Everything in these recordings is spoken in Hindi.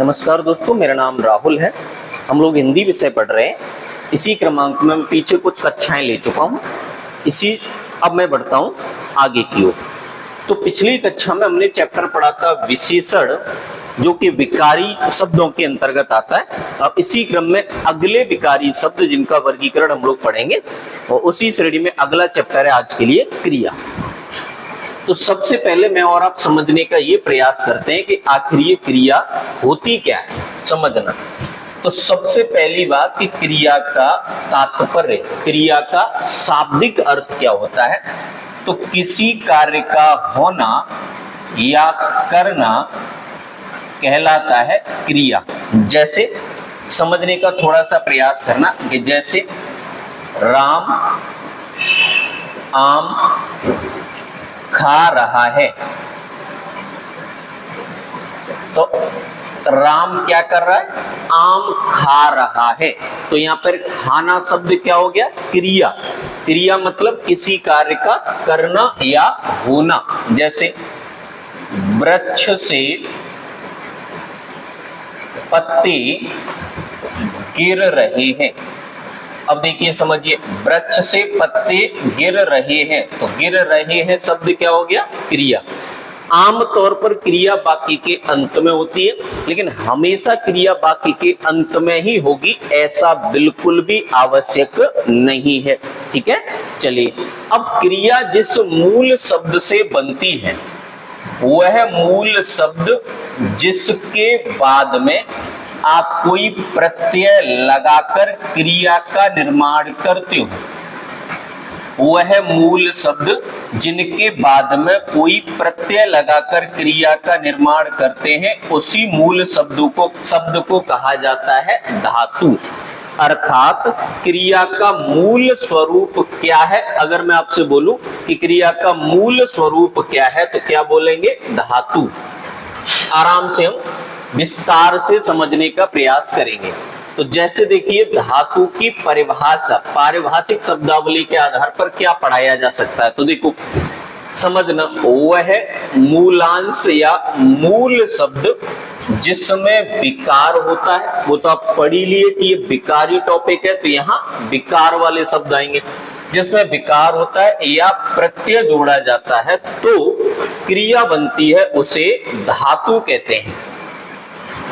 नमस्कार दोस्तों, मेरा नाम राहुल है। हम लोग हिंदी विषय पढ़ रहे हैं। इसी क्रमांक में मैं पीछे कुछ कक्षाएं ले चुका हूं। अब मैं बढ़ता हूं आगे की ओर। तो पिछली कक्षा में हमने चैप्टर पढ़ा था विशेषण, जो कि विकारी शब्दों के अंतर्गत आता है। अब इसी क्रम में अगले विकारी शब्द जिनका वर्गीकरण हम लोग पढ़ेंगे, और उसी श्रेणी में अगला चैप्टर है आज के लिए क्रिया। तो सबसे पहले मैं और आप समझने का ये प्रयास करते हैं कि आखिर ये क्रिया होती क्या है, समझना। तो सबसे पहली बात कि क्रिया का तात्पर्य, क्रिया का शाब्दिक अर्थ क्या होता है। तो किसी कार्य का होना या करना कहलाता है क्रिया। जैसे समझने का थोड़ा सा प्रयास करना कि जैसे राम आम खा रहा है, तो राम क्या कर रहा है, आम खा रहा है। तो यहाँ पर खाना शब्द क्या हो गया, क्रिया। क्रिया मतलब किसी कार्य का करना या होना। जैसे वृक्ष से पत्ते गिर रहे हैं। अब देखिए, समझिए, वृक्ष से पत्ते गिर रहे हैं, तो गिर रहे हैं शब्द क्या हो गया, क्रिया। आमतौर पर क्रिया वाक्य के अंत में होती है, लेकिन हमेशा क्रिया वाक्य के अंत में ही होगी ऐसा बिल्कुल भी आवश्यक नहीं है। ठीक है, चलिए। अब क्रिया जिस मूल शब्द से बनती है, वह मूल शब्द जिसके बाद में आप कोई प्रत्यय लगाकर क्रिया का निर्माण करते हो, वह मूल शब्द जिनके बाद में कोई प्रत्यय लगाकर क्रिया का निर्माण करते हैं, उसी मूल शब्द को कहा जाता है धातु। अर्थात क्रिया का मूल स्वरूप क्या है। अगर मैं आपसे बोलूं कि क्रिया का मूल स्वरूप क्या है, तो क्या बोलेंगे, धातु। आराम से हम विस्तार से समझने का प्रयास करेंगे। तो जैसे देखिए, धातु की परिभाषा, पारिभाषिक शब्दावली के आधार पर क्या पढ़ाया जा सकता है। तो देखो, समझना, वह मूलांश या मूल शब्द जिसमें विकार होता है। वो तो आप पढ़ ही लिए कि ये विकारी टॉपिक है, तो यहाँ विकार वाले शब्द आएंगे। जिसमें विकार होता है या प्रत्यय जोड़ा जाता है तो क्रिया बनती है, उसे धातु कहते हैं।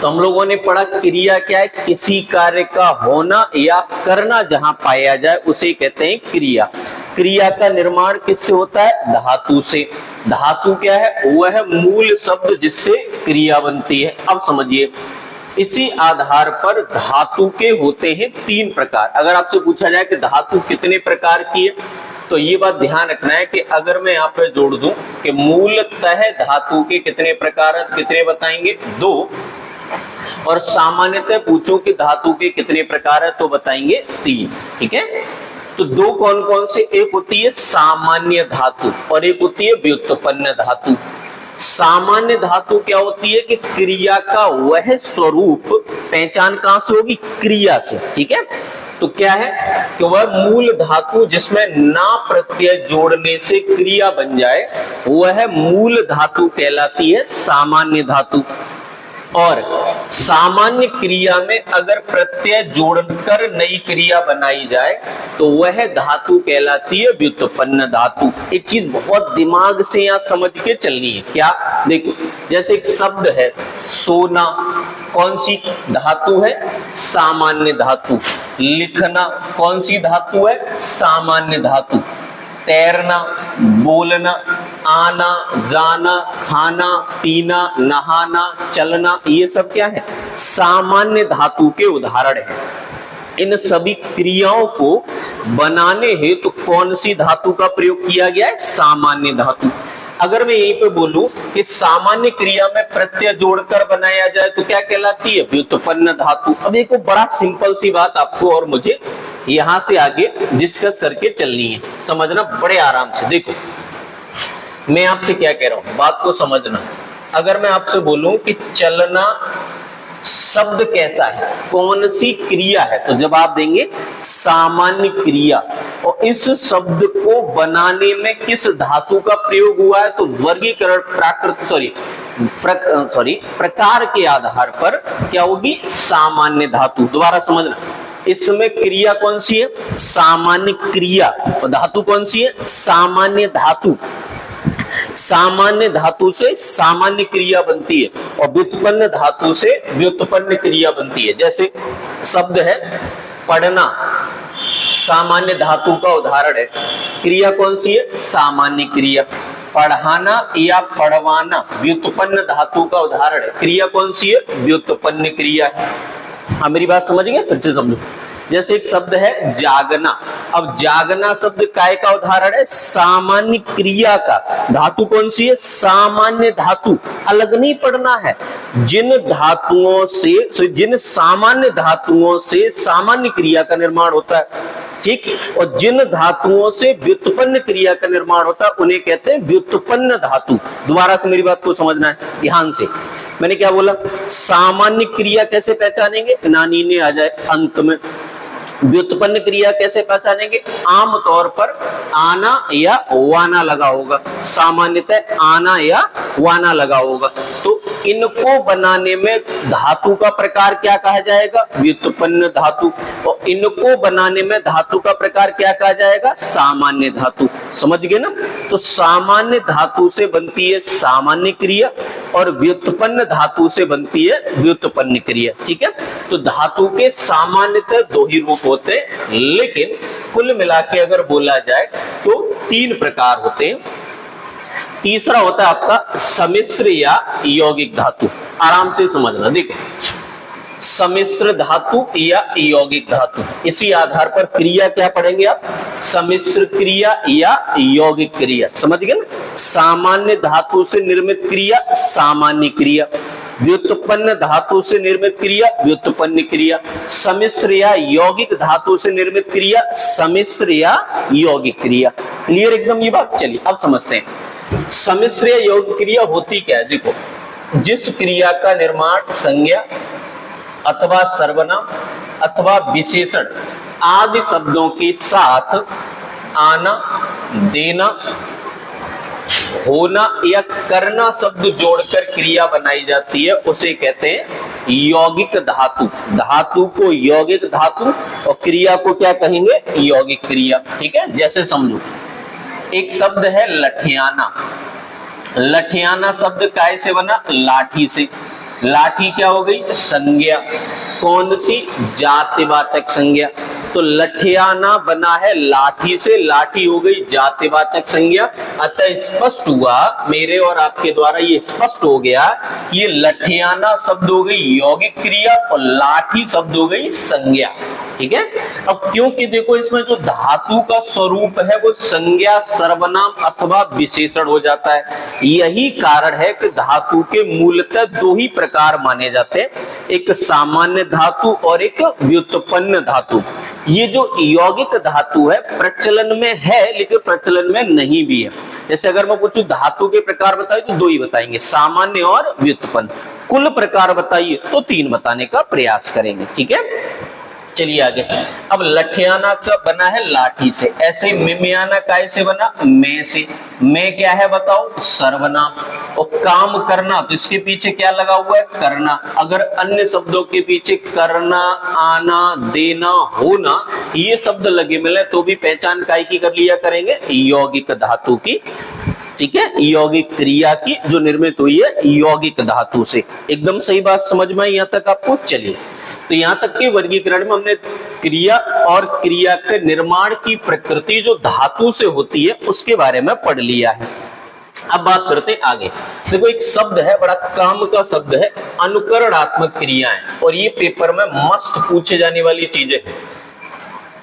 तो हम लोगों ने पढ़ा क्रिया क्या है, किसी कार्य का होना या करना जहां पाया जाए उसे कहते हैं क्रिया। क्रिया का निर्माण किससे होता है, धातु से। धातु क्या है, वह मूल शब्द जिससे क्रिया बनती है। अब समझिए, इसी आधार पर धातु के होते हैं 3 प्रकार। अगर आपसे पूछा जाए कि धातु कितने प्रकार की है, तो ये बात ध्यान रखना है कि अगर मैं यहाँ पे जोड़ दूं कि मूलतः धातु के कितने प्रकार हैं, कितने बताएंगे, 2। और सामान्यतः पूछो कि धातु के कितने प्रकार है, तो बताएंगे 3। ठीक है, तो 2 कौन कौन से, एक होती है सामान्य धातु और एक होती है व्युत्पन्न धातु। सामान्य धातु क्या होती है कि क्रिया का वह स्वरूप, पहचान कहां से होगी, क्रिया से। ठीक है, तो क्या है कि वह मूल धातु जिसमें ना प्रत्यय जोड़ने से क्रिया बन जाए, वह मूल धातु कहलाती है सामान्य धातु। और सामान्य क्रिया में अगर प्रत्यय जोड़कर नई क्रिया बनाई जाए तो वह धातु कहलाती है व्युत्पन्न धातु। एक चीज बहुत दिमाग से यहां समझ के चलनी है। क्या, देखो, जैसे एक शब्द है सोना, कौन सी धातु है, सामान्य धातु। लिखना कौन सी धातु है, सामान्य धातु। तैरना, बोलना, आना, जाना, खाना, पीना, नहाना, चलना, ये सब क्या है, सामान्य धातु के उदाहरण है। इन सभी क्रियाओं को बनाने हेतु तो कौन सी धातु का प्रयोग किया गया है, सामान्य धातु। अगर मैं यहीं पे बोलूं कि सामान्य क्रिया में प्रत्यय जोड़कर बनाया जाए तो क्या कहलाती है, व्युत्पन्न धातु। अब एक बड़ा सिंपल सी बात आपको और मुझे यहां से आगे डिस्कस करके चलनी है, समझना बड़े आराम से। देखो, मैं आपसे क्या कह रहा हूं, बात को समझना। अगर मैं आपसे बोलूं कि चलना शब्द कैसा है, कौन सी क्रिया है, तो जवाब देंगे सामान्य क्रिया। और इस शब्द को बनाने में किस धातु का प्रयोग हुआ है, तो वर्गीकरण प्रकार के आधार पर क्या होगी? सामान्य धातु। दोबारा समझना, इसमें क्रिया कौन सी है? सामान्य क्रिया। और धातु कौन सी है? सामान्य धातु। सामान्य धातु से सामान्य क्रिया बनती है और व्युत्पन्न धातु से व्युत्पन्न क्रिया बनती है। जैसे शब्द है पढ़ना, सामान्य धातु का उदाहरण है। क्रिया कौन सी है? सामान्य क्रिया। पढ़ाना या पढ़वाना व्युत्पन्न धातु का उदाहरण है। क्रिया कौन सी है? व्युत्पन्न क्रिया है। हाँ, मेरी बात समझ गए? फिर से समझो। जैसे एक शब्द है जागना। अब जागना शब्द काय का उदाहरण है? सामान्य क्रिया का। धातु कौन सी है? सामान्य धातु। अलग नहीं पढ़ना है। जिन धातुओं से, जिन सामान्य धातुओं से सामान्य क्रिया का निर्माण होता है, ठीक, और जिन धातुओं से व्युत्पन्न क्रिया का निर्माण होता है उन्हें कहते हैं व्युत्पन्न धातु। दोबारा से मेरी बात को समझना है ध्यान से। मैंने क्या बोला? सामान्य क्रिया कैसे पहचानेंगे? नानी ने आ जाए अंत में। व्युत्पन्न क्रिया कैसे पहचानेंगे? आमतौर पर आना या वाना लगा होगा। सामान्यतः आना या वाना लगा होगा। तो इनको बनाने में धातु का प्रकार क्या कहा जाएगा? व्युत्पन्न धातु। और इनको बनाने में धातु का प्रकार क्या कहा जाएगा? सामान्य धातु। समझ गए ना? तो सामान्य धातु से बनती है सामान्य क्रिया और व्युत्पन्न धातु से बनती है व्युत्पन्न क्रिया। ठीक है? तो धातु के सामान्यतः दो ही रूप होते हैं, लेकिन कुल मिला के अगर बोला जाए तो तीन प्रकार होते हैं। तीसरा होता है आपका सम्मिश्र या यौगिक धातु। आराम से समझना। देखो, सम्मिश्र धातु या यौगिक धातु, इसी आधार पर क्रिया क्या पढ़ेंगे आप? सम्मिश्र क्रिया या यौगिक क्रिया। समझ गए ना? सामान्य धातु से निर्मित क्रिया सामान्य क्रिया, व्युत्पन्न धातु से निर्मित क्रिया व्युत्पन्न क्रिया, सम्मिश्र या यौगिक धातु से निर्मित क्रिया सम्मिश्र या यौगिक क्रिया। क्लियर एकदम ये बात? चलिए अब समझते हैं सम्मिश्र या यौगिक क्रिया होती क्या है। देखो, जिस क्रिया का निर्माण संज्ञा अथवा सर्वनाम अथवा विशेषण आदि शब्दों के साथ आना, देना, होना या करना शब्द जोड़कर क्रिया बनाई जाती है, उसे कहते हैं यौगिक धातु। धातु को यौगिक धातु और क्रिया को क्या कहेंगे? यौगिक क्रिया। ठीक है? जैसे समझो, एक शब्द है लठियाना। लठियाना शब्द काय से बना? लाठी से। लाठी क्या हो गई? संज्ञा। कौन सी? जातिवाचक संज्ञा। तो लठियाना बना है लाठी से, लाठी हो गई जातिवाचक संज्ञा। अतः स्पष्ट हुआ मेरे और आपके द्वारा, ये स्पष्ट हो गया ये लठियाना शब्द हो गई यौगिक क्रिया और लाठी शब्द हो गई संज्ञा। ठीक है? अब क्योंकि देखो इसमें जो धातु का स्वरूप है वो संज्ञा, सर्वनाम अथवा विशेषण हो जाता है। यही कारण है कि धातु के मूलतः दो ही प्रकार माने जाते हैं, एक सामान्य धातु और एक व्युत्पन्न धातु। ये जो यौगिक धातु है प्रचलन में है लेकिन प्रचलन में नहीं भी है। जैसे अगर मैं पूछूं धातु के प्रकार बताइए तो दो ही बताएंगे, सामान्य और व्युत्पन्न। कुल प्रकार बताइए तो तीन बताने का प्रयास करेंगे। ठीक है? चलिए आगे। अब लठियाना का बना है लाठी से, ऐसे मिमियाना काय से बना? मैं से। मैं क्या है बताओ? सर्वनाम। और काम करना, तो इसके पीछे क्या लगा हुआ है? करना। अगर अन्य शब्दों के पीछे करना, आना, देना, होना ये शब्द लगे मिले तो भी पहचान काय की कर लिया करेंगे? यौगिक धातु की। ठीक है? यौगिक क्रिया की जो निर्मित हुई है यौगिक धातु से। एकदम सही बात समझ में आई यहां तक आपको? चलिए, तो यहां तक के वर्गीकरण में हमने क्रिया और क्रिया के निर्माण की प्रकृति जो धातु से होती है उसके बारे में पढ़ लिया है। अब बात करते हैं आगे। देखो, एक शब्द है, बड़ा काम का शब्द है, अनुकरणात्मक क्रियाएं, और ये पेपर में मस्ट पूछे जाने वाली चीजें हैं।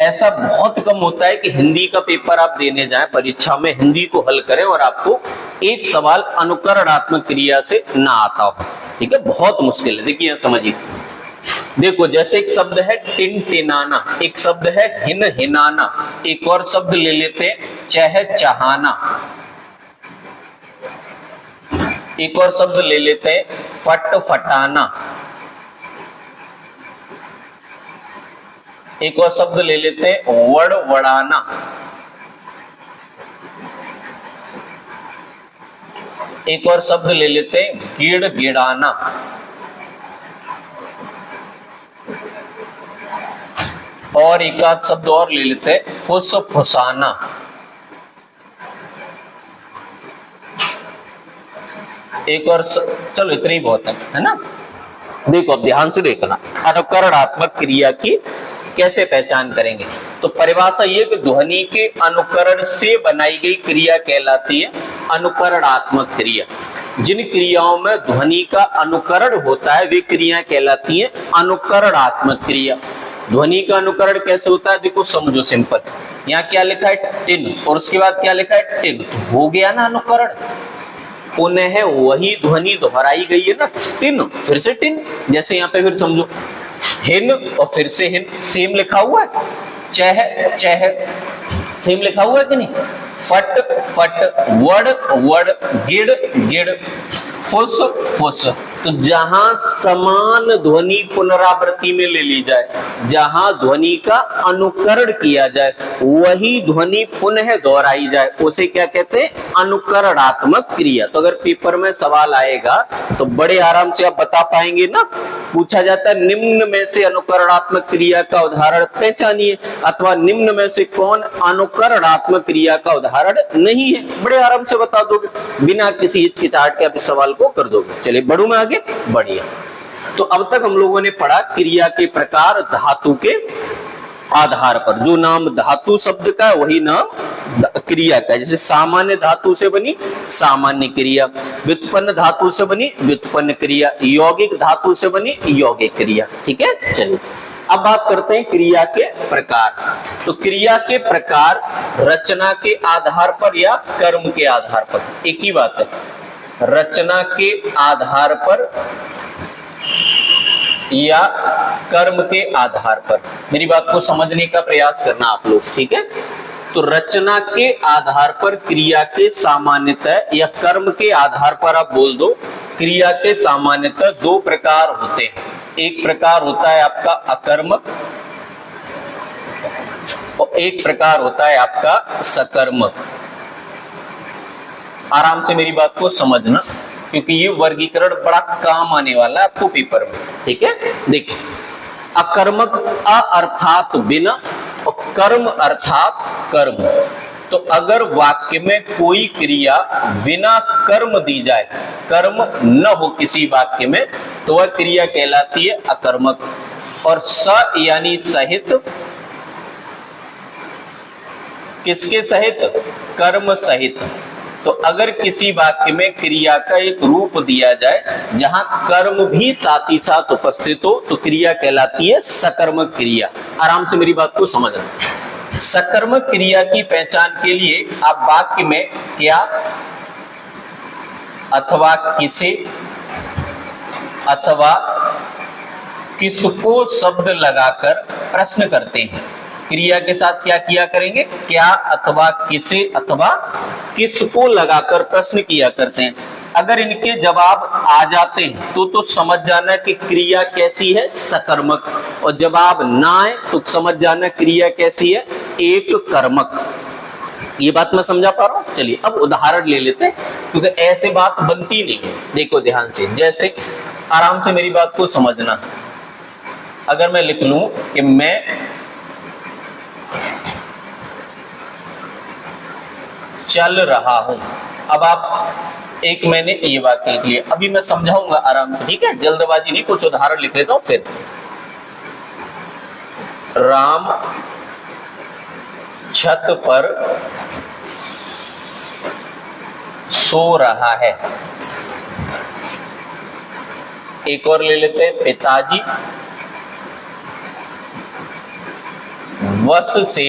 ऐसा बहुत कम होता है कि हिंदी का पेपर आप देने जाएं, परीक्षा में हिंदी को हल करें और आपको एक सवाल अनुकरणात्मक क्रिया से ना आता हो। ठीक है? बहुत मुश्किल है। देखिए समझिए, देखो जैसे एक शब्द है टिनटिनाना, एक शब्द है हिन हिनाना, एक और शब्द ले लेते हैं चह चहाना, एक और शब्द ले लेते हैं फट फटाना, एक और शब्द ले लेते हैं वड़ वड़ाना, एक और शब्द ले लेते हैं, गिड़ गिड़ाना। और एक आध शब्द और ले लेते हैं, फुस फुसाना। एक और चलो इतना ही बहुत है ना। देखो अब ध्यान से देखना, अनुकरणात्मक क्रिया की कैसे पहचान करेंगे। तो परिभाषा ये कि ध्वनि के अनुकरण से बनाई गई क्रिया कहलाती है अनुकरणात्मक क्रिया। जिन क्रियाओं में ध्वनि का अनुकरण होता है वे क्रिया कहलाती है अनुकरणात्मक क्रिया। ध्वनि का अनुकरण कैसे होता है, देखो समझो सिंपल। यहाँ क्या लिखा है, टिन, और उसके बाद क्या लिखा है, टिन, तो हो गया ना अनुकरण। पुनः वही ध्वनि दोहराई गई है ना, टिन फिर से टिन। जैसे यहाँ पे फिर समझो, हिन और फिर से हिन, सेम लिखा हुआ है। चह चह, सेम लिखा हुआ है कि नहीं। फट फट, वड़ वड़, गिड़ गिड़, फुस फुस। तो जहां समान ध्वनि पुनरावृत्ति में ले ली जाए, जहां ध्वनि का अनुकरण किया जाए, वही ध्वनि पुनः दोहराई जाए, उसे क्या कहते हैं, अनुकरणात्मक क्रिया। तो अगर पेपर में सवाल आएगा तो बड़े आराम से आप बता पाएंगे ना। पूछा जाता है निम्न में से अनुकरणात्मक क्रिया का उदाहरण पहचानिए, अथवा निम्न में से कौन अनुकरणात्मक क्रिया का उदाहरण नहीं है, बड़े आराम से बता दोगे, बिना किसी हिचकिचाहट के आप इस सवाल को कर दोगे। चलिए बढ़ू मैं आगे, बढ़िया। तो अब तक हम लोगों ने पढ़ा क्रिया के प्रकार धातु के आधार पर। जो नाम धातु शब्द का है वही नाम क्रिया का है। जैसे सामान्य धातु से बनी सामान्य क्रिया, व्युत्पन्न धातु से बनी व्युत्पन्न क्रिया, यौगिक धातु से बनी यौगिक क्रिया। ठीक है, चलिए अब बात करते हैं क्रिया के प्रकार। तो क्रिया के प्रकार रचना के आधार पर या कर्म के आधार पर, एक ही बात है, रचना के आधार पर या कर्म के आधार पर। मेरी बात को समझने का प्रयास करना आप लोग, ठीक है। तो रचना के आधार पर क्रिया के सामान्यतः या कर्म के आधार पर आप बोल दो, क्रिया के सामान्यतः दो प्रकार होते हैं। एक प्रकार होता है आपका अकर्मक और एक प्रकार होता है आपका सकर्मक। आराम से मेरी बात को समझना, क्योंकि ये वर्गीकरण बड़ा काम आने वाला है आपको पेपर में। ठीक है, देखिए, अकर्मक अ अर्थात बिना और कर्म अर्थात कर्म। तो अगर वाक्य में कोई क्रिया बिना कर्म दी जाए, कर्म न हो किसी वाक्य में, तो वह क्रिया कहलाती है अकर्मक। और स यानी सहित, किसके सहित, कर्म सहित। तो अगर किसी वाक्य में क्रिया का एक रूप दिया जाए जहां कर्म भी साथ ही साथ उपस्थित हो, तो क्रिया कहलाती है सकर्मक क्रिया। आराम से मेरी बात को समझना। सकर्मक क्रिया की पहचान के लिए आप वाक्य में क्या अथवा किसे अथवा किसको शब्द लगाकर प्रश्न करते हैं। क्रिया के साथ क्या किया करेंगे, क्या अथवा किसे अथवा किसको लगाकर प्रश्न किया करते हैं। अगर इनके जवाब आ जाते हैं तो समझ जाना कि क्रिया कैसी है, सकर्मक, और जवाब ना आए तो समझ जाना क्रिया कैसी है, एक कर्मक। ये बात मैं समझा पा रहा हूं। चलिए अब उदाहरण ले लेते हैं, क्योंकि ऐसे बात बनती नहीं है। देखो ध्यान से, जैसे आराम से मेरी बात को समझना। अगर मैं लिख लूं कि मैं चल रहा हूं, अब आप एक मैंने ये वाक्य लिख लिया, अभी मैं समझाऊंगा आराम से, ठीक है, जल्दबाजी नहीं, कुछ उदाहरण लिख लेता हूं फिर। राम छत पर सो रहा है। एक और ले लेते हैं, पिताजी बस से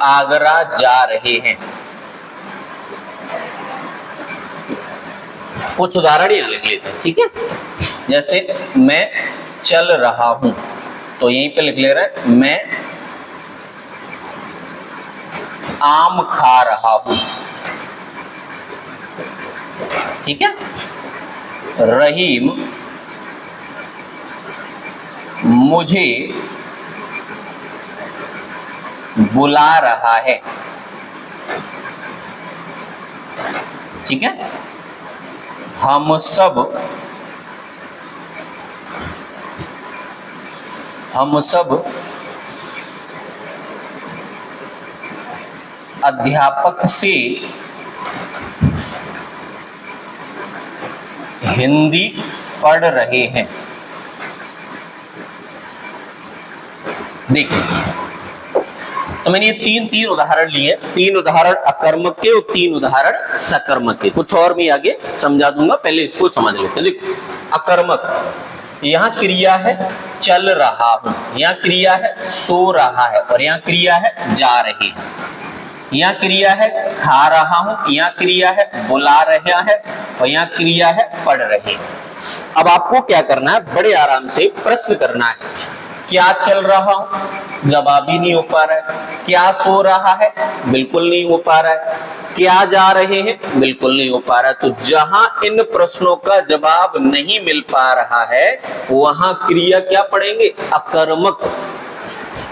आगरा जा रहे हैं। कुछ उदाहरण यहां लिख लेते हैं, ठीक है। जैसे मैं चल रहा हूं, तो यहीं पे लिख ले रहे हैं मैं आम खा रहा हूं, ठीक है। रहीम मुझे बुला रहा है। ठीक है, हम सब अध्यापक से हिंदी पढ़ रहे हैं। देखिए, तो मैंने ये तीन उदाहरण लिए, 3 उदाहरण अकर्मक के और 3 उदाहरण सकर्मक के। कुछ और मैं आगे समझा दूंगा, पहले इसको समझ लेते हैं। देखो, अकर्मक, यहाँ क्रिया है चल रहा हूं, यहाँ क्रिया है सो रहा है, और यहाँ क्रिया है जा रही है। यहाँ क्रिया है खा रहा हूं, यहाँ क्रिया है बुला रहा है, और यहाँ क्रिया है पढ़ रहे हैं। अब आपको क्या करना है, बड़े आराम से प्रश्न करना है। क्या चल रहा हूं, जवाब ही नहीं हो पा रहा है। क्या सो रहा है, बिल्कुल नहीं हो पा रहा है। क्या जा रहे हैं, बिल्कुल नहीं हो पा रहा है। तो जहां इन प्रश्नों का जवाब नहीं मिल पा रहा है, वहां क्रिया क्या पढ़ेंगे, अकर्मक।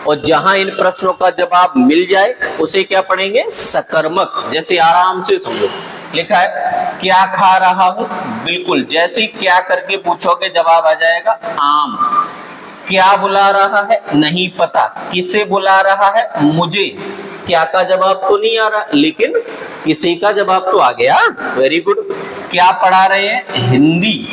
और जहां इन प्रश्नों का जवाब मिल जाए, उसे क्या पढ़ेंगे, सकर्मक। जैसे आराम से समझो, लिखा है क्या खा रहा हूं, बिल्कुल जैसे ही क्या करके पूछोगे जवाब आ जाएगा आम। क्या बुला रहा है, नहीं पता। किसे बुला रहा है, मुझे। क्या का जवाब तो नहीं आ रहा, लेकिन किसी का जवाब तो आ गया, वेरी गुड। क्या पढ़ा रहे हैं, हिंदी।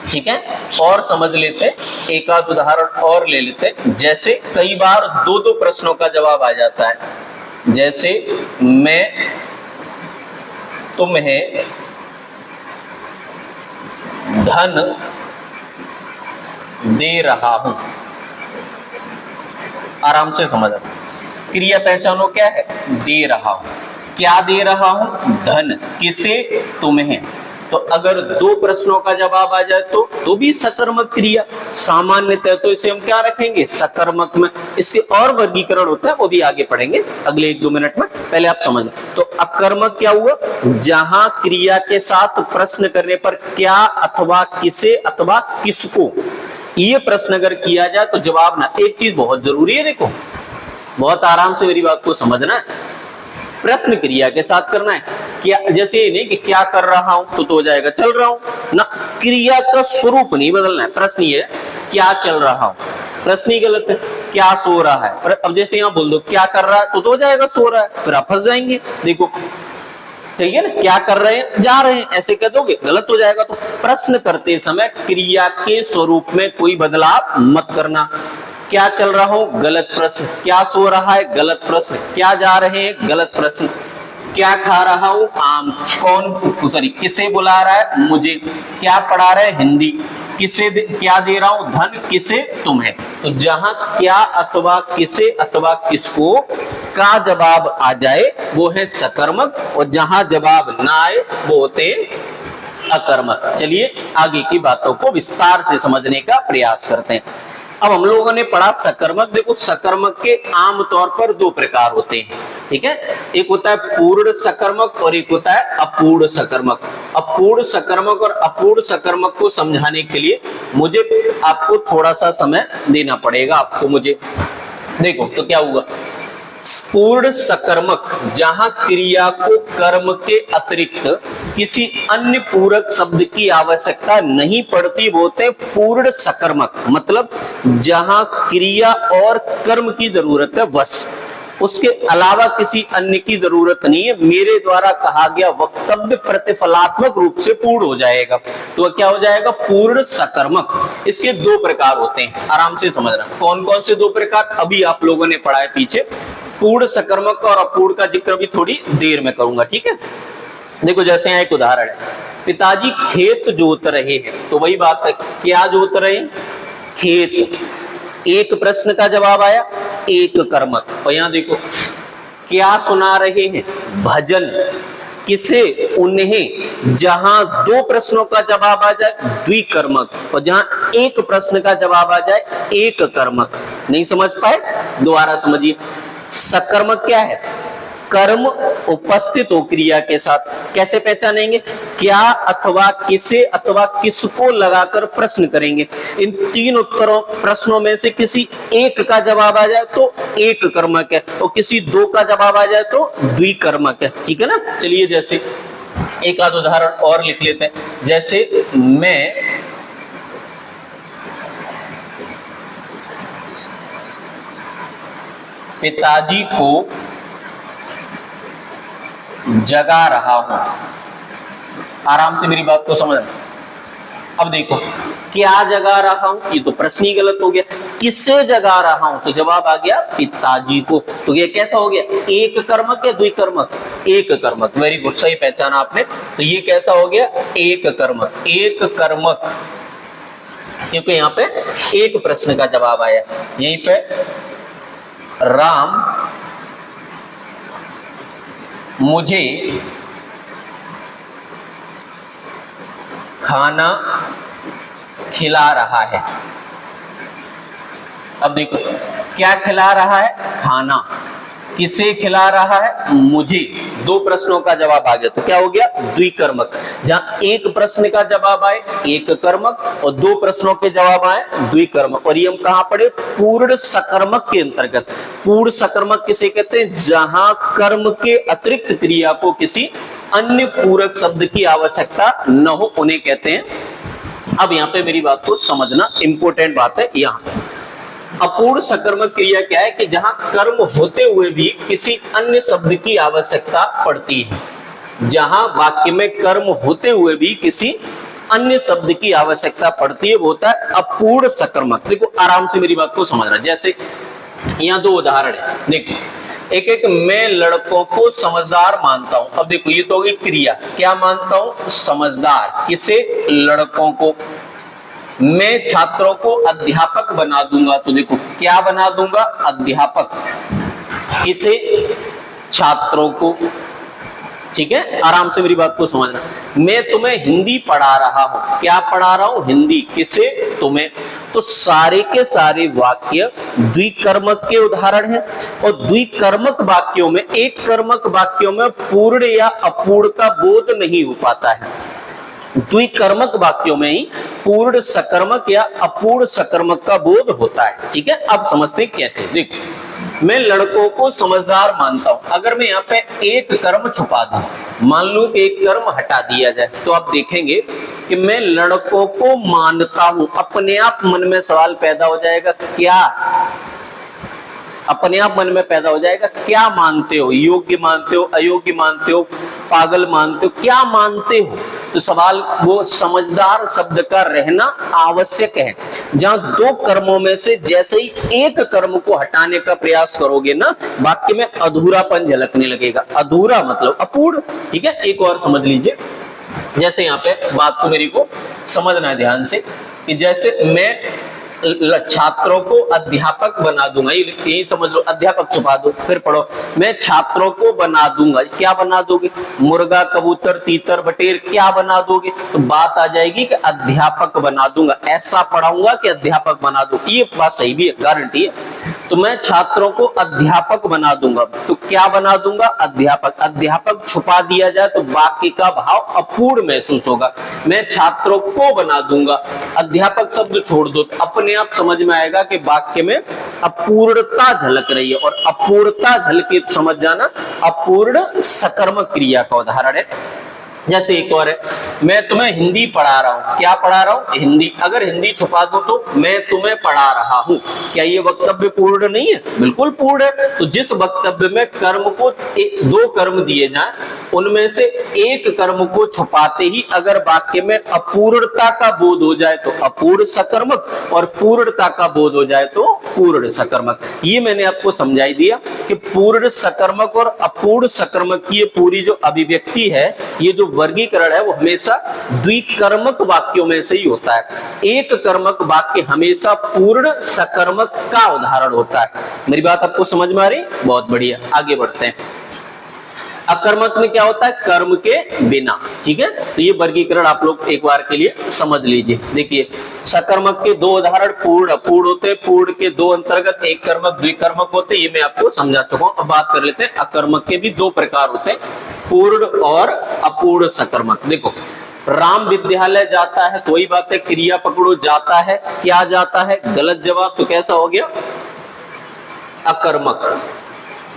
ठीक है, और समझ लेते, एक आध उदाहरण और ले लेते। जैसे कई बार 2-2 प्रश्नों का जवाब आ जाता है। जैसे मैं तुम्हें धन दे रहा हूं। आराम से समझ, क्रिया पहचानो क्या है, दे रहा हूं। क्या दे रहा हूं, धन। किसे, तुम्हें। तो अगर 2 प्रश्नों का जवाब आ जाए तो भी सकर्मक क्रिया। सामान्यतः तो इसे हम क्या रखेंगे, सकर्मक में। इसके और वर्गीकरण होता है, वो भी आगे पढ़ेंगे अगले 1-2 मिनट में, पहले आप समझ लें। तो अकर्मक क्या हुआ, जहां क्रिया के साथ प्रश्न करने पर क्या अथवा किसे अथवा किसको, ये प्रश्न अगर किया जाए तो जवाब ना। एक चीज बहुत जरूरी है, देखो बहुत आराम से मेरी बात को समझना है। प्रश्न क्रिया के साथ करना है। क्या, जैसे ये नहीं कि क्या कर रहा हूं तो हो जाएगा चल रहा हूं ना, क्रिया का स्वरूप नहीं बदलना है। प्रश्न ये है क्या चल रहा हूं, प्रश्न ही गलत है। क्या सो रहा है, अब जैसे यहाँ बोल दो क्या कर रहा है तो हो जाएगा सो रहा है, फिर आप फंस जाएंगे। देखो सही है ना, क्या कर रहे हैं, जा रहे हैं, ऐसे कह दोगे गलत हो जाएगा। तो प्रश्न करते समय क्रिया के स्वरूप में कोई बदलाव मत करना। क्या चल रहा हूं, गलत प्रश्न। क्या सो रहा है, गलत प्रश्न। क्या जा रहे हैं, गलत प्रश्न। क्या खा रहा हूं, आम। कौन, सॉरी, किसे बुला रहा है, मुझे। क्या पढ़ा रहे हैं, हिंदी। किसे क्या दे रहा हूं, धन। किसे, तुम्हें। तो जहां क्या अथवा किसे अथवा किसको का जवाब आ जाए वो है सकर्मक, और जहां जवाब ना आए वो होते अकर्मक। चलिए आगे की बातों को विस्तार से समझने का प्रयास करते हैं। अब हम लोगों ने पढ़ा सकर्मक। देखो सकर्मक के आमतौर पर 2 प्रकार होते हैं, ठीक है। एक होता है पूर्ण सकर्मक और एक होता है अपूर्ण सकर्मक। अपूर्ण सकर्मक और अपूर्ण सकर्मक को समझाने के लिए मुझे आपको थोड़ा सा समय देना पड़ेगा आपको मुझे। देखो तो क्या हुआ, पूर्ण सकर्मक जहां क्रिया को कर्म के अतिरिक्त किसी अन्य पूरक शब्द की आवश्यकता नहीं पड़ती, वो होते हैं पूर्ण सकर्मक। मतलब जहां क्रिया और कर्म की जरूरत है बस, उसके अलावा किसी अन्य की जरूरत नहीं है। मेरे द्वारा कहा गया वक्तव्य प्रतिफलात्मक रूप से पूर्ण हो जाएगा, तो क्या हो जाएगा, पूर्ण सकर्मक। इसके 2 प्रकार होते हैं, आराम से समझना। कौन कौन से 2 प्रकार, अभी आप लोगों ने पढ़ा है पीछे। पूर्ण सकर्मक और अपूर्ण का जिक्र भी थोड़ी देर में करूंगा, ठीक है। देखो जैसे यहाँ एक उदाहरण है, पिताजी खेत जोत रहे हैं। तो वही बात है, क्या जोत रहे हैं, खेत। एक प्रश्न का जवाब आया, एक कर्मक। और यहाँ देखो क्या सुना रहे हैं, भजन। किसे, उन्हें। जहां 2 प्रश्नों का जवाब आ जाए द्विकर्मक, और जहां एक प्रश्न का जवाब आ जाए एक कर्मक। नहीं समझ पाए, दोबारा समझिए। सकर्मक क्या है, कर्म उपस्थित हो क्रिया के साथ। कैसे पहचानेंगे, क्या अथवा किसे अथवा किसको लगाकर प्रश्न करेंगे। इन 3 उत्तरों प्रश्नों में से किसी एक का जवाब आ जाए तो एक कर्मक है, और किसी 2 का जवाब आ जाए तो द्विकर्मक है, ठीक है ना। चलिए जैसे एक आध उदाहरण और लिख लेते हैं। जैसे मैं पिताजी को जगा रहा हूं। आराम से मेरी बात को समझना। अब देखो, क्या जगा रहा हूं, ये तो प्रश्न ही गलत हो गया। किससे जगा रहा हूं, तो जवाब आ गया पिताजी को। तो ये कैसा हो गया, एक कर्मक या द्विकर्मक? एक कर्मक। वेरी गुड, सही पहचाना आपने। तो ये कैसा हो गया, एक कर्मक। एक कर्मक, क्योंकि यहां पे एक प्रश्न का जवाब आया। यहीं पे राम मुझे खाना खिला रहा है। अब देखो, क्या खिला रहा है, खाना। किसे खिला रहा है, मुझे। दो प्रश्नों का जवाब आ गया, तो क्या हो गया, द्विकर्मक। जहां एक प्रश्न का जवाब आए एक कर्मक और दो प्रश्नों के जवाब आए द्विकर्मक। और ये हम कहां पढ़े, पूर्ण सकर्मक के अंतर्गत। पूर्ण सकर्मक किसे कहते हैं, जहां कर्म के अतिरिक्त क्रिया को किसी अन्य पूरक शब्द की आवश्यकता न हो, उन्हें कहते हैं। अब यहां पे मेरी बात को समझना, इंपॉर्टेंट बात है। यहां अपूर्ण सकर्मक क्रिया क्या है, कि जहां कर्म होते हुए भी किसी अन्य शब्द की आवश्यकता पड़ती है। जहां वाक्य में कर्म होते हुए भी किसी अन्य शब्द की आवश्यकता पड़ती है, वो होता है अपूर्ण सकर्मक। देखो आराम से मेरी बात को समझना। जैसे यहाँ दो उदाहरण है, देखो एक एक, मैं लड़कों को समझदार मानता हूं। अब देखो, ये तो होगी क्रिया, क्या मानता हूं, समझदार। किसे, लड़कों को। मैं छात्रों को अध्यापक बना दूंगा। तो देखो, क्या बना दूंगा, अध्यापक। किसे, छात्रों को। ठीक है, आराम से मेरी बात को समझना। मैं तुम्हें हिंदी पढ़ा रहा हूं। क्या पढ़ा रहा हूं, हिंदी। किसे, तुम्हें। तो सारे के सारे वाक्य द्विकर्मक के उदाहरण हैं। और द्विकर्मक वाक्यों में, एक कर्मक वाक्यों में पूर्ण या अपूर्ण का बोध नहीं हो पाता है। द्विकर्मक वाक्यों में ही पूर्ण सकर्मक या अपूर्ण सकर्मक का बोध होता है। ठीक है, अब समझते हैं कैसे। देखो, मैं लड़कों को समझदार मानता हूं। अगर मैं यहाँ पे एक कर्म छुपा दूं, मान लो कि एक कर्म हटा दिया जाए, तो आप देखेंगे कि मैं लड़कों को मानता हूं। अपने आप मन में सवाल पैदा हो जाएगा, क्या, अपने आप मन में पैदा हो जाएगा, क्या मानते हो, योग्य मानते हो, अयोग्य मानते हो, पागल मानते हो, क्या मानते हो। तो सवाल वो समझदार शब्द का रहना आवश्यक है। जहां दो कर्मों में से जैसे ही एक कर्म को हटाने का प्रयास करोगे ना, वाक्य में अधूरापन झलकने लगेगा। अधूरा मतलब अपूर्ण। ठीक है, एक और समझ लीजिए। जैसे यहाँ पे बात को मेरी को समझना है ध्यान से, कि जैसे मैं छात्रों को अध्यापक बना दूंगा, यही समझ लो, अध्यापक छुपा दो, फिर पढ़ो, मैं छात्रों को बना दूंगा। क्या बना दोगे, मुर्गा, कबूतर, तीतर, बटेर, क्या बना दोगे। तो बात आ जाएगी कि अध्यापक बना दूंगा। ऐसा पढ़ाऊंगा कि अध्यापक बना दो। ये बात सही भी है, गारंटी है। तो मैं छात्रों को अध्यापक बना दूंगा। तो क्या बना दूंगा, अध्यापक। अध्यापक छुपा दिया जाए तो वाक्य का भाव अपूर्ण महसूस होगा। मैं छात्रों को बना दूंगा, अध्यापक शब्द छोड़ दो, अपने आप समझ में आएगा कि वाक्य में अपूर्णता झलक रही है। और अपूर्णता झलके समझ जाना, अपूर्ण सकर्मक क्रिया का उदाहरण है। जैसे एक और है, मैं तुम्हें हिंदी पढ़ा रहा हूं। क्या पढ़ा रहा हूं, हिंदी। अगर हिंदी छुपा दो तो मैं तुम्हें पढ़ा रहा हूं। क्या ये वक्तव्य पूर्ण नहीं है, बिल्कुल पूर्ण है। तो जिस वक्तव्य में कर्म को दो कर्म दिए जाएं, उनमें से एक कर्म को छुपाते ही अगर वाक्य में अपूर्णता का बोध हो जाए तो अपूर्ण सकर्मक, और पूर्णता का बोध हो जाए तो पूर्ण सकर्मक। ये मैंने आपको समझाई दिया कि पूर्ण सकर्मक और अपूर्ण सकर्मक की ये पूरी जो अभिव्यक्ति है, ये जो वर्गीकरण है, वो हमेशा द्विकर्मक वाक्यों में से ही होता है। एक कर्मक वाक्य हमेशा पूर्ण सकर्मक का उदाहरण होता है। मेरी बात आपको समझ में आ रही, बहुत बढ़िया। आगे बढ़ते हैं। अकर्मक में क्या होता है, कर्म के बिना। ठीक है, तो ये वर्गीकरण आप लोग एक बार के लिए समझ लीजिए। देखिए, सकर्मक के दो उदाहरण पूर्ण अपूर्ण होते हैं। पूर्ण के दो अंतर्गत एक कर्मक द्विकर्मक होते हैं, ये मैं आपको समझा चुका हूं। अब बात कर लेते हैं अकर्मक के भी दो प्रकार होते हैं, पूर्ण और अपूर्ण सकर्मक। देखो, राम विद्यालय जाता है, तो वही बात है, क्रिया पकड़ो, जाता है। क्या जाता है, गलत जवाब, तो कैसा हो गया, अकर्मक।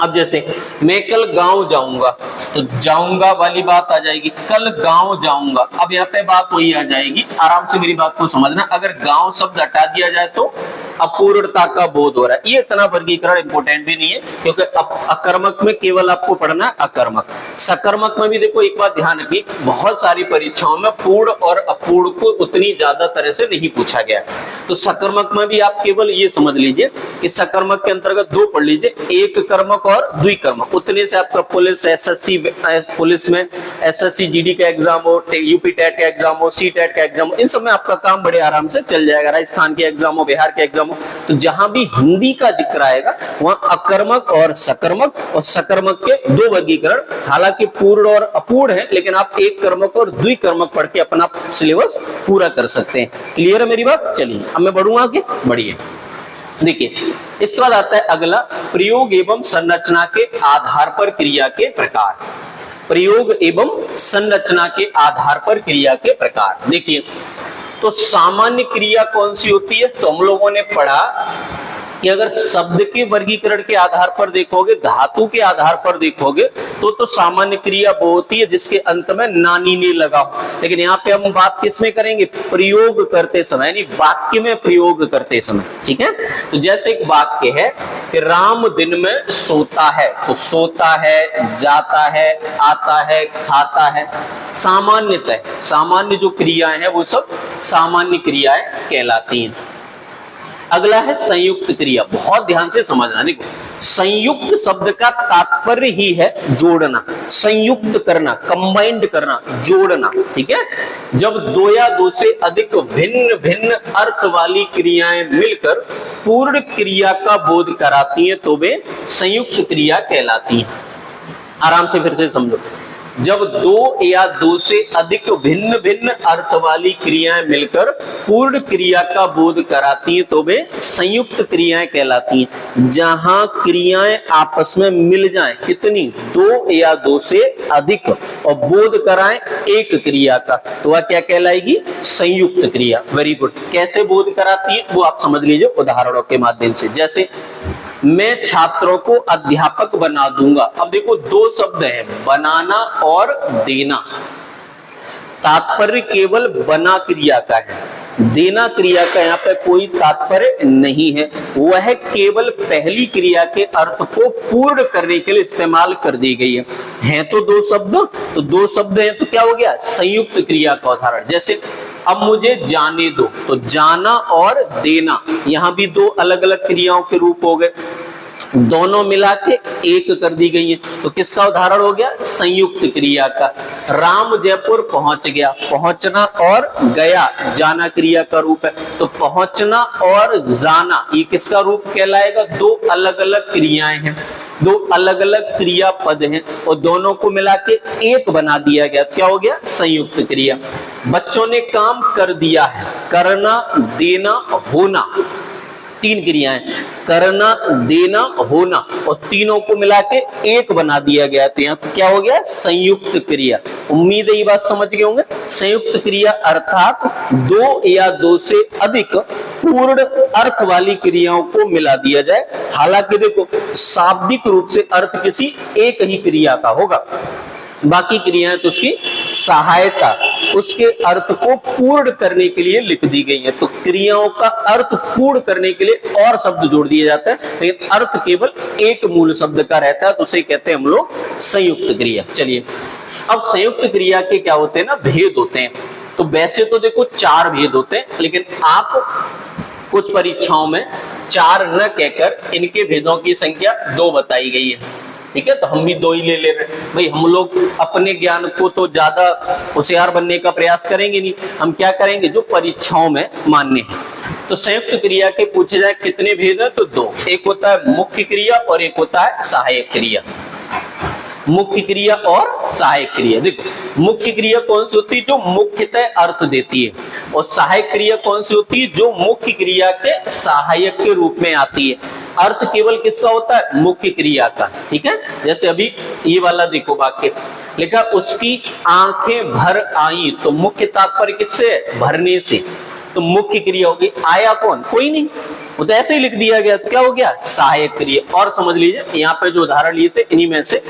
अब जैसे मैं कल गांव जाऊंगा, तो जाऊंगा वाली बात आ जाएगी, कल गांव जाऊंगा। अब यहाँ पे बात वही आ जाएगी, आराम से मेरी बात को समझना। अगर गांव शब्द हटा दिया जाए तो अपूर्णता का बोध हो रहा है। ये इतना वर्गीकरण इंपॉर्टेंट भी नहीं है, क्योंकि अकर्मक में केवल आपको पढ़ना अकर्मक। सकर्मक में भी देखो एक बात ध्यान रखिए, बहुत सारी परीक्षाओं में पूर्ण और अपूर्ण को उतनी ज्यादा तरह से नहीं पूछा गया। तो सकर्मक में भी आप केवल ये समझ लीजिए कि सकर्मक के अंतर्गत दो पढ़ लीजिए, एक कर्मक और द्विकर्मक। उतने से आपका पुलिस, एसएससी, पुलिस में एसएससी जीडी का एग्जाम हो, यूपी टेट का एग्जाम हो, सी टेट का एग्जाम हो, इन सब में आपका काम बड़े आराम से चल जाएगा। राजस्थान के एग्जाम हो, बिहार के एग्जाम हो, तो जहां भी हिंदी का जिक्र आएगा वहां अकर्मक और सकर्मक और सकर्मक के दो वर्गीकरण, हालांकि पूर्ण और अपूर्ण है, लेकिन आप एक कर्मक और द्विकर्मक पढ़ के अपना सिलेबस पूरा कर सकते हैं। क्लियर है मेरी बात? चलिए अब मैं बढ़ूंगा आगे, बढ़िए। देखिए इसके बाद आता है अगला, प्रयोग एवं संरचना के आधार पर क्रिया के प्रकार। प्रयोग एवं संरचना के आधार पर क्रिया के प्रकार। देखिए तो सामान्य क्रिया कौन सी होती है? तो हम लोगों ने पढ़ा कि अगर शब्द के वर्गीकरण के आधार पर देखोगे, धातु के आधार पर देखोगे, तो सामान्य क्रिया वो होती है जिसके अंत में नानी ने लगा हो। लेकिन यहाँ पे हम बात किसमें करेंगे? प्रयोग करते समय, यानी वाक्य में प्रयोग करते समय। ठीक है, तो जैसे एक वाक्य है कि राम दिन में सोता है, तो सोता है, जाता है, आता है, खाता है। सामान्यतः सामान्य जो क्रियाएं हैं वो सब सामान्य क्रियाएं कहलाती हैं। अगला है संयुक्त क्रिया, बहुत ध्यान से समझना। देखो संयुक्त शब्द का तात्पर्य ही है जोड़ना, संयुक्त करना, कंबाइंड करना, जोड़ना। ठीक है, जब दो या दो से अधिक भिन्न भिन्न अर्थ वाली क्रियाएं मिलकर पूर्ण क्रिया का बोध कराती हैं तो वे संयुक्त क्रिया कहलाती हैं। आराम से फिर से समझो, जब दो या दो से अधिक भिन्न भिन्न अर्थ वाली क्रियाएं मिलकर पूर्ण क्रिया का बोध कराती हैं तो वे संयुक्त क्रियाएं कहलाती हैं। जहां क्रियाएं आपस में मिल जाएं, कितनी? दो या दो से अधिक, और बोध कराएं एक क्रिया का, तो वह क्या कहलाएगी? संयुक्त क्रिया। Very good. कैसे बोध कराती है वो आप समझ लीजिए उदाहरणों के माध्यम से। जैसे मैं छात्रों को अध्यापक बना दूंगा। अब देखो दो शब्द हैं, बनाना और देना। तात्पर्य केवल बना क्रिया का है, देना क्रिया का यहाँ पे कोई तात्पर्य नहीं है। वह केवल पहली क्रिया के अर्थ को पूर्ण करने के लिए इस्तेमाल कर दी गई है। तो दो शब्द, तो दो शब्द हैं तो क्या हो गया? संयुक्त क्रिया का उदाहरण। जैसे अब मुझे जाने दो, तो जाना और देना, यहां भी दो अलग अलग क्रियाओं के रूप हो गए, दोनों मिला के एक कर दी गई है, तो किसका उदाहरण हो गया? संयुक्त क्रिया का। राम जयपुर पहुंच गया, पहुंचना और गया जाना क्रिया का रूप है, तो पहुंचना और जाना ये किसका रूप कहलाएगा? दो अलग अलग क्रियाएं हैं, दो अलग अलग क्रिया पद हैं, और दोनों को मिला के एक बना दिया गया, क्या हो गया? संयुक्त क्रिया। बच्चों ने काम कर दिया है, करना, देना, होना, तीन क्रियाएं, करना, देना, होना, और तीनों को मिला के एक बना दिया गया, तो यहाँ क्या हो गया? संयुक्त क्रिया। उम्मीद है ये बात समझ गए होंगे। संयुक्त क्रिया अर्थात दो या दो से अधिक पूर्ण अर्थ वाली क्रियाओं को मिला दिया जाए। हालांकि देखो शाब्दिक रूप से अर्थ किसी एक ही क्रिया का होगा, बाकी क्रियाएं तो उसकी सहायता, उसके अर्थ को पूर्ण करने के लिए लिख दी गई है। तो क्रियाओं का अर्थ पूर्ण करने के लिए और शब्द जोड़ दिए जाते हैं, लेकिन अर्थ केवल एक मूल शब्द का रहता है, तो उसे कहते हैं हम लोग संयुक्त क्रिया। चलिए अब संयुक्त क्रिया के क्या होते हैं ना, भेद होते हैं। तो वैसे तो देखो चार भेद होते हैं, लेकिन आप कुछ परीक्षाओं में चार न कहकर इनके भेदों की संख्या 2 बताई गई है। ठीक है, तो हम भी 2 ही ले रहे हैं भाई। हम लोग अपने ज्ञान को तो ज्यादा होशियार बनने का प्रयास करेंगे नहीं, हम क्या करेंगे जो परीक्षाओं में मान्य है। तो संयुक्त क्रिया के पूछे जाए कितने भेद है, तो 2। एक होता है मुख्य क्रिया और एक होता है सहायक क्रिया। मुख्य क्रिया और सहायक क्रिया। देखो मुख्य क्रिया कौन सी होती है? जो मुख्यतः अर्थ देती है, और सहायक क्रिया कौन सी होती है? जो मुख्य क्रिया के सहायक के रूप में आती है। अर्थ केवल किसका होता है? मुख्य क्रिया का। ठीक है, जैसे अभी ये वाला देखो वाक्य लिखा, उसकी आंखें भर आई, तो मुख्य तात्पर्य किससे? भरने से। तो मुख्य क्रिया होगी। आया कौन? कोई नहीं, वो तो ऐसे ही लिख दिया गया, तो क्या हो गया, सहायक क्रिया। और समझ लीजिए यहाँ पे जो उदाहरण लिए थे इन्हीं में से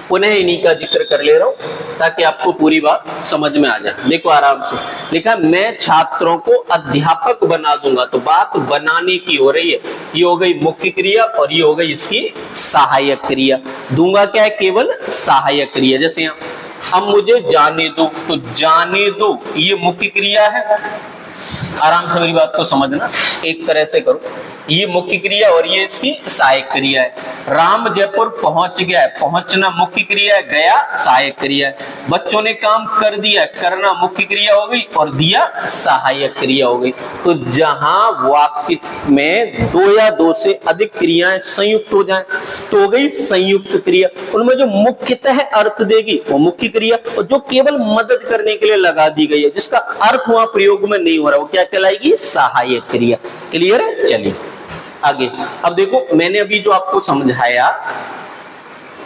पुनः इन्हीं का जिक्र कर ले रहा हूं ताकि आपको पूरी बात समझ में आ जाए। देखो आराम से लिखा, मैं छात्रों को अध्यापक बना दूंगा, तो बात बनाने की हो रही है। ये हो गई मुख्य क्रिया और ये हो गई इसकी सहायक क्रिया। दूंगा क्या है, केवल सहायक क्रिया। जैसे यहाँ अब मुझे जाने दो, तो जाने दो ये मुख्य क्रिया है। आराम से मेरी बात को समझना, एक तरह से करो, ये मुख्य क्रिया और ये इसकी सहायक क्रिया है। राम जयपुर पहुंच गया है, पहुंचना मुख्य क्रिया है, गया सहायक क्रिया है। बच्चों ने काम कर दिया, करना मुख्य क्रिया हो गई और दिया सहायक क्रिया हो गई। तो जहां वाक्य में दो या दो से अधिक क्रियाएं संयुक्त हो जाएं तो हो गई संयुक्त क्रिया। उनमें जो मुख्यतः अर्थ देगी वो मुख्य क्रिया, और जो केवल मदद करने के लिए लगा दी गई है, जिसका अर्थ वहां प्रयोग में नहीं हो रहा, वो क्या कहलाएगी, सहायक क्रिया। क्लियर है? चलिए आगे। अब देखो मैंने अभी जो आपको समझाया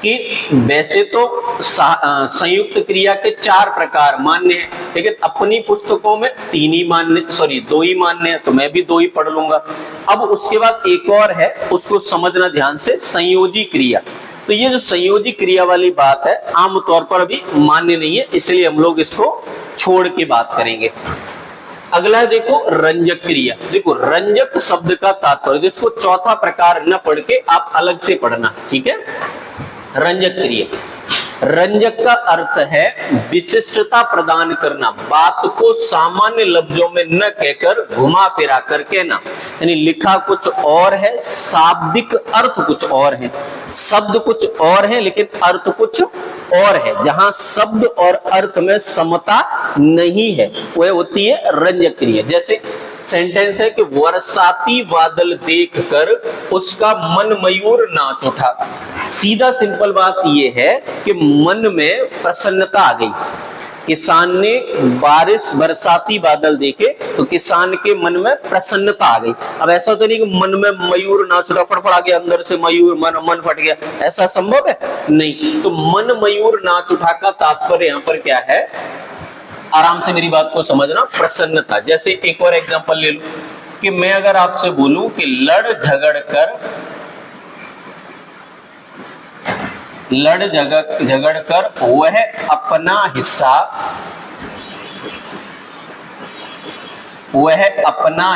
कि वैसे तो संयुक्त क्रिया के 4 प्रकार मान्य हैं, लेकिन अपनी पुस्तकों में 3 ही मान्य, 2 ही मान्य है, तो मैं भी 2 ही पढ़ लूंगा। अब उसके बाद एक और है, उसको समझना ध्यान से, संयोजी क्रिया। तो ये जो संयोजी क्रिया वाली बात है आमतौर पर अभी मान्य नहीं है, इसलिए हम लोग इसको छोड़ के बात करेंगे। अगला देखो रंजक क्रिया। देखो रंजक शब्द का तात्पर्य, इसको चौथा प्रकार न पढ़ के आप अलग से पढ़ना, ठीक है। रंजक क्रिया, रंजक का अर्थ है विशिष्टता प्रदान करना, बात को सामान्य लफ्जों में न कहकर घुमा फिरा कर कहना। यानी लिखा कुछ और है, शाब्दिक अर्थ कुछ और है, शब्द कुछ और है लेकिन अर्थ कुछ और है। जहां शब्द और अर्थ में समता नहीं है वह होती है रंजक क्रिया। जैसे सेंटेंस है कि बरसाती बादल देखकर उसका मन मयूर नाच उठा। सीधा सिंपल बात यह है कि मन में प्रसन्नता आ गई। किसान ने बरसाती बादल देखे तो किसान के मन में प्रसन्नता आ गई। अब ऐसा तो नहीं कि मन में मयूर नाच उठा, फड़फड़ा गया अंदर से मयूर, मन फट गया, ऐसा संभव है? नहीं। तो मन मयूर नाच उठा का तात्पर्य यहाँ पर क्या है, आराम से मेरी बात को समझना, प्रसन्नता। जैसे एक और एग्जांपल ले लो कि मैं अगर आपसे बोलूं कि लड़ झगड़ कर वह अपना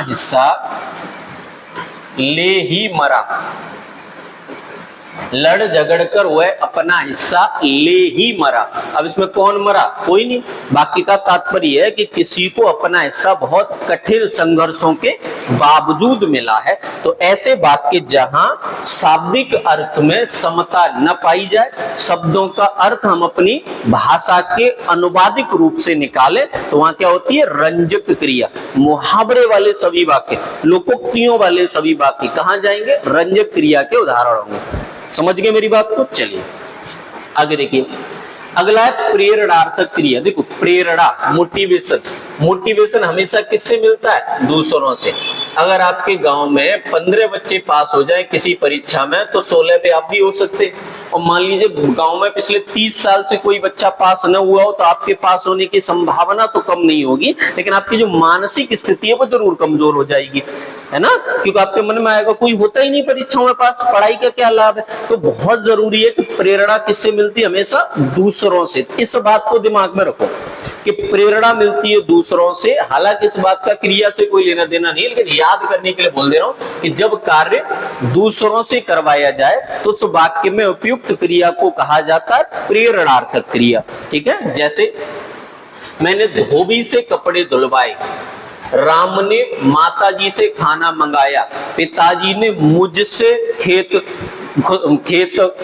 हिस्सा ले ही मरा। लड़ झगड़ कर वह अपना हिस्सा ले ही मरा। अब इसमें कौन मरा? कोई नहीं। बाकी का तात्पर्य है कि किसी को अपना हिस्सा बहुत कठिन संघर्षों के बावजूद मिला है। तो ऐसे वाक्य जहां शाब्दिक अर्थ में समता न पाई जाए, शब्दों का अर्थ हम अपनी भाषा के अनुवादिक रूप से निकाले, तो वहां क्या होती है, रंजक क्रिया। मुहावरे वाले सभी वाक्य, लोकोक्तियों वाले सभी वाक्य कहां जाएंगे, रंजक क्रिया के उदाहरण होंगे। समझ गए मेरी बात को? चलिए आगे देखिए। अगला है प्रेरणार्थक क्रिया। देखो प्रेरणा, मोटिवेशन हमेशा किससे मिलता है? दूसरों से। अगर आपके गांव में 15 बच्चे पास हो जाए किसी परीक्षा में तो 16 पे आप भी हो सकते हैं। और मान लीजिए गांव में पिछले 30 साल से कोई बच्चा पास न हुआ हो तो आपके पास होने की संभावना तो कम नहीं होगी, लेकिन आपकी जो मानसिक स्थिति है वो जरूर कमजोर हो जाएगी, है ना। क्योंकि आपके मन में आएगा कोई होता ही नहीं परीक्षाओं में पास, पढ़ाई का क्या लाभ है। तो बहुत जरूरी है कि प्रेरणा किससे मिलती है? हमेशा दूसरों से। इस बात को दिमाग में रखो कि प्रेरणा मिलती है दूसरों से। हालांकि इस बात का क्रिया से कोई लेना देना नहीं, लेकिन याद करने के लिए बोल दे रहा हूं कि जब कार्य दूसरों से करवाया जाए तो उस वाक्य में उपयुक्त क्रिया को कहा जाता है प्रेरणार्थक क्रिया। ठीक है। जैसे मैंने धोबी से कपड़े धुलवाए, राम ने माताजी से खाना मंगाया, पिताजी ने मुझसे खेत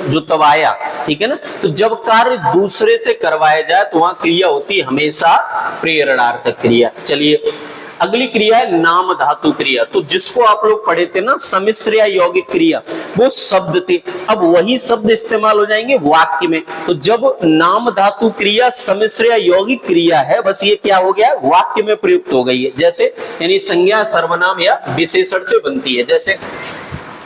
जुतवाया। ठीक है ना। तो जब कार्य दूसरे से करवाया जाए तो वहां क्रिया होती है हमेशा प्रेरणार्थक क्रिया। चलिए अगली क्रिया है नाम धातु क्रिया। तो जिसको आप लोग पढ़े थे ना सम्मिश्र या यौगिक क्रिया, वो शब्द थे, अब वही शब्द इस्तेमाल हो जाएंगे वाक्य में। तो जब नाम धातु क्रिया सम्मिश्र या यौगिक क्रिया है, बस ये क्या हो गया, वाक्य में प्रयुक्त हो गई है। जैसे यानी संज्ञा सर्वनाम या विशेषण से बनती है। जैसे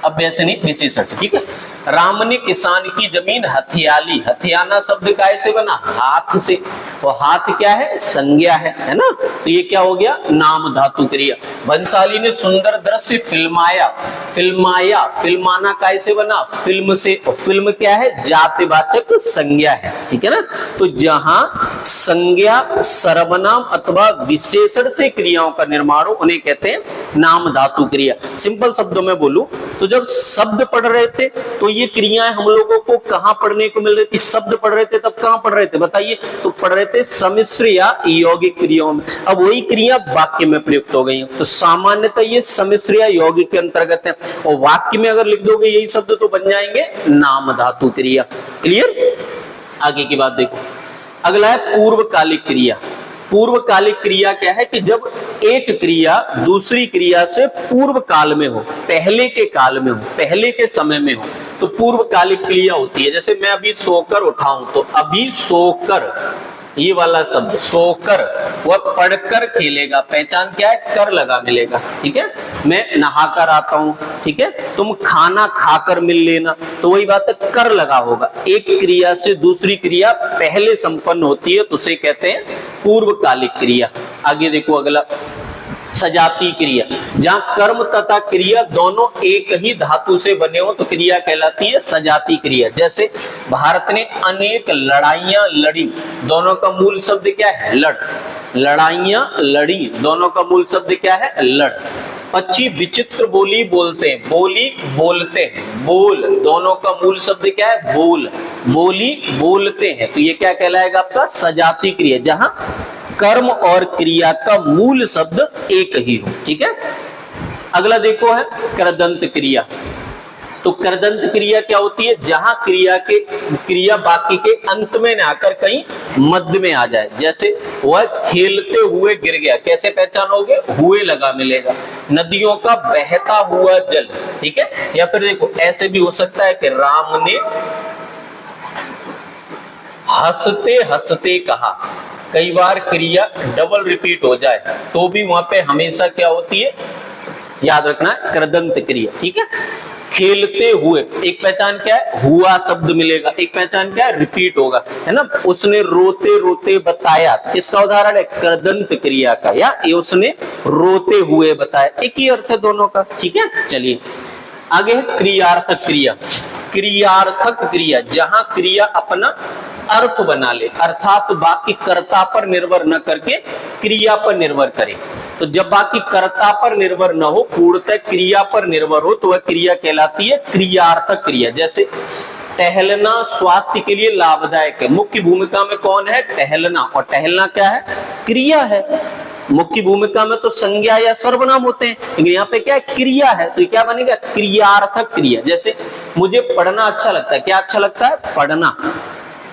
अब वैसे नहीं, विशेषण से। ठीक है। राम ने किसान की जमीन हथियाली। हथियाना शब्द कैसे बना? हाथ से। वो हाथ क्या है? संज्ञा है ना? तो ये क्या हो गया? नाम धातु क्रिया। बंसाली ने सुंदर दृश्य फिल्माया। फिल्माया, फिल्माना कैसे बना? फिल्म से। और फिल्म क्या है? जातिवाचक संज्ञा है, ठीक है ना? तो जहां संज्ञा सर्वनाम अथवा विशेषण से क्रियाओं का निर्माण हो उन्हें कहते हैं नाम धातु क्रिया। सिंपल शब्दों में बोलूं तो जब शब्द पढ़ रहे थे तो ये क्रियाएं हम लोगों को कहां पढ़ने को मिल रही थी? शब्द पढ़ रहे थे तब कहां पढ़ रहे थे बताइए? तो पढ़ रहे थे सम्मिश्र या यौगिक क्रियाओं में। अब वही क्रिया वाक्य में प्रयुक्त हो गई है, तो सामान्यतः ये सम्मिश्र या यौगिक के अंतर्गत है। और वाक्य में अगर लिख दोगे यही शब्द तो बन जाएंगे नाम धातु क्रिया। क्लियर? आगे की बात देखो। अगला है पूर्वकालिक क्रिया। पूर्वकालिक क्रिया क्या है? कि जब एक क्रिया दूसरी क्रिया से पूर्व काल में हो, पहले के काल में हो, पहले के समय में हो, तो पूर्वकालिक क्रिया होती है। जैसे मैं अभी सोकर उठाऊं तो अभी सोकर, ये वाला शब्द सोकर, वह पढ़कर खेलेगा। पहचान क्या है? कर लगा मिलेगा, ठीक है? मैं नहाकर आता हूं, ठीक है? तुम खाना खाकर मिल लेना, तो वही बात है, कर लगा होगा। एक क्रिया से दूसरी क्रिया पहले संपन्न होती है तो उसे कहते हैं पूर्वकालिक क्रिया। आगे देखो अगला, सजाती क्रिया। जहां कर्म तथा क्रिया दोनों एक ही धातु से बने हो तो क्रिया कहलाती है सजाती क्रिया। जैसे भारत ने अनेक लड़ाइयां लड़ी, दोनों का मूल शब्द क्या है? लड़। लड़ाइयां लड़ी, दोनों का मूल शब्द क्या है? लड़। पक्षी विचित्र बोली बोलते हैं, बोली बोलते हैं, बोल, दोनों का मूल शब्द क्या है? बोल। बोली बोलते हैं, तो ये क्या कहलाएगा? आपका सजाती क्रिया, जहां कर्म और क्रिया का मूल शब्द एक ही हो, ठीक है? अगला देखो है कृदंत क्रिया। तो कृदंत क्रिया क्या होती है? जहां क्रिया बाकी के अंत में ना आकर कहीं मध्य में आ जाए। जैसे वह खेलते हुए गिर गया, कैसे पहचानोगे? हुए लगा मिलेगा। नदियों का बहता हुआ जल, ठीक है? या फिर देखो ऐसे भी हो सकता है कि राम ने हंसते हंसते कहा। कई बार क्रिया डबल रिपीट हो जाए तो भी वहां पे हमेशा क्या होती है? याद रखना है, कृदंत क्रिया, ठीक है? खेलते हुए, एक पहचान क्या है? हुआ शब्द मिलेगा। एक पहचान क्या है? रिपीट होगा, है ना? उसने रोते रोते बताया, किसका उदाहरण है? कृदंत क्रिया का। या ये उसने रोते हुए बताया, एक ही अर्थ है दोनों का, ठीक है? चलिए आगे है क्रियार्थक क्रिया। क्रियार्थक क्रिया, जहां क्रिया अपना अर्थ बना ले, अर्थात बाकी कर्ता पर निर्भर न करके क्रिया पर निर्भर करे। तो जब बाकी कर्ता पर निर्भर न हो, पूर्णतः क्रिया पर निर्भर हो, तो वह क्रिया कहलाती है क्रियार्थक क्रिया। जैसे टहलना स्वास्थ्य के लिए लाभदायक है। मुख्य भूमिका में कौन है? टहलना। और टहलना क्या है? क्रिया है। मुख्य भूमिका में तो संज्ञा या सर्वनाम होते हैं, लेकिन यहाँ पे क्या है? क्रिया है, तो क्या बनेगा? क्रियार्थक क्रिया। जैसे मुझे पढ़ना अच्छा लगता है। क्या अच्छा लगता है? पढ़ना।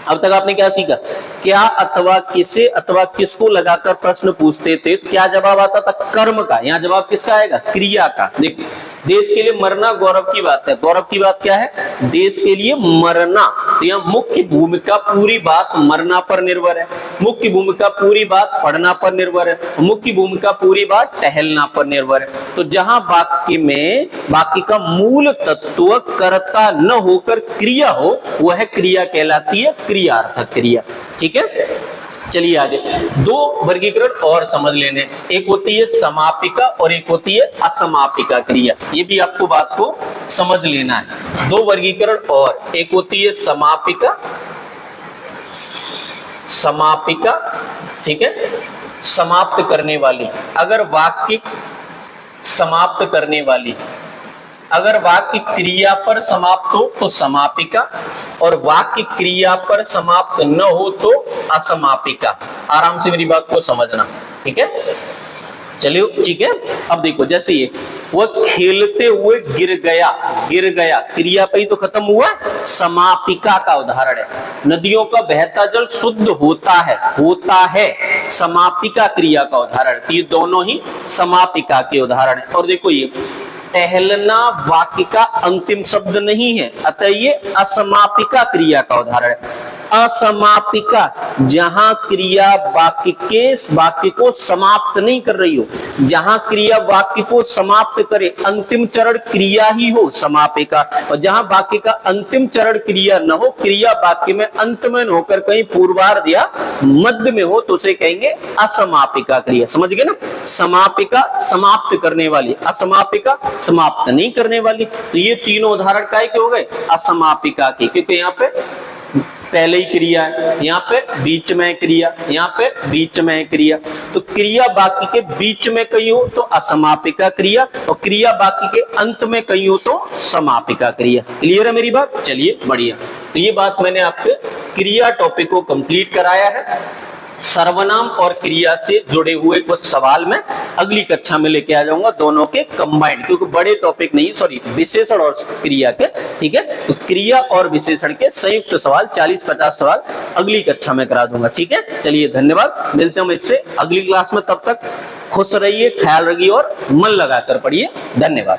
अब तक आपने क्या सीखा? क्या अथवा किसे अथवा किसको लगाकर प्रश्न पूछते थे, क्या जवाब आता था? कर्म का। यहाँ जवाब किसका आएगा? क्रिया का। देखिए, देश के लिए मरना गौरव की बात है। गौरव की बात क्या है? देश के लिए मरना। तो यहाँ मुख्य भूमिका पूरी बात मरना पर निर्भर है, मुख्य भूमिका पूरी बात पढ़ना पर निर्भर है, मुख्य भूमिका पूरी बात टहलना पर निर्भर है। तो जहां वाक्य में बाकी का मूल तत्व कर्ता न होकर क्रिया हो, वह क्रिया कहलाती है क्रियार्थक क्रिया, ठीक है? चलिए आगे, दो वर्गीकरण और समझ लेने। एक होती है समापिका और एक होती है असमापिका क्रिया। ये भी आपको बात को समझ लेना है। दो वर्गीकरण और, एक होती है समापिका, समापिका, ठीक है? समाप्त करने वाली। अगर वाक्य समाप्त करने वाली, अगर वाक्य क्रिया पर समाप्त हो तो समापिका, और वाक्य क्रिया पर समाप्त न हो तो असमापिका। आराम से मेरी बात को समझना, ठीक है? चलिए ठीक है। अब देखो, जैसे ये वह खेलते हुए गिर गया, गिर गया क्रिया पे ही तो खत्म हुआ, समापिका का उदाहरण है। नदियों का बहता जल शुद्ध होता है, होता है समापिका क्रिया का उदाहरण। ये दोनों ही समापिका के उदाहरण है। और देखो, ये टहलना वाक्य का अंतिम शब्द नहीं है, अतः ये असमापिका क्रिया का उदाहरण है। असमापिका, जहां क्रिया वाक्य को समाप्त नहीं कर रही हो, जहां क्रिया वाक्य को समाप्त करे, अंतिम चरण क्रिया ही हो, समापिका। और जहां वाक्य का अंतिम चरण क्रिया न हो, क्रिया वाक्य में अंत में न होकर कहीं पूर्वार्ध या मध्य में हो, तो उसे कहेंगे असमापिका क्रिया। समझ गए ना? समापिका समाप्त करने वाली, असमापिका समाप्त नहीं करने वाली। तो ये तीनों उदाहरण काय के हो गए? असमापिका के, क्योंकि यहाँ पे पहले ही क्रिया है, यहाँ पे बीच में क्रिया, यहाँ पे बीच में क्रिया। तो क्रिया वाक्य के बीच में कहीं हो तो असमापिका क्रिया, और क्रिया वाक्य के अंत में कहीं हो तो समापिका क्रिया। क्लियर है मेरी बात? चलिए बढ़िया। तो ये बात मैंने आपके क्रिया टॉपिक को कंप्लीट कराया है। सर्वनाम और क्रिया से जुड़े हुए कुछ सवाल मैं अगली कक्षा में लेके आ जाऊंगा, दोनों के कंबाइंड, क्योंकि बड़े टॉपिक नहीं, सॉरी, विशेषण और क्रिया के। ठीक है, तो क्रिया और विशेषण के संयुक्त सवाल 40-50 सवाल अगली कक्षा में करा दूंगा। ठीक है, चलिए धन्यवाद, मिलते हैं इससे अगली क्लास में। तब तक खुश रहिए, ख्याल रखिए और मन लगाकर पढ़िए। धन्यवाद।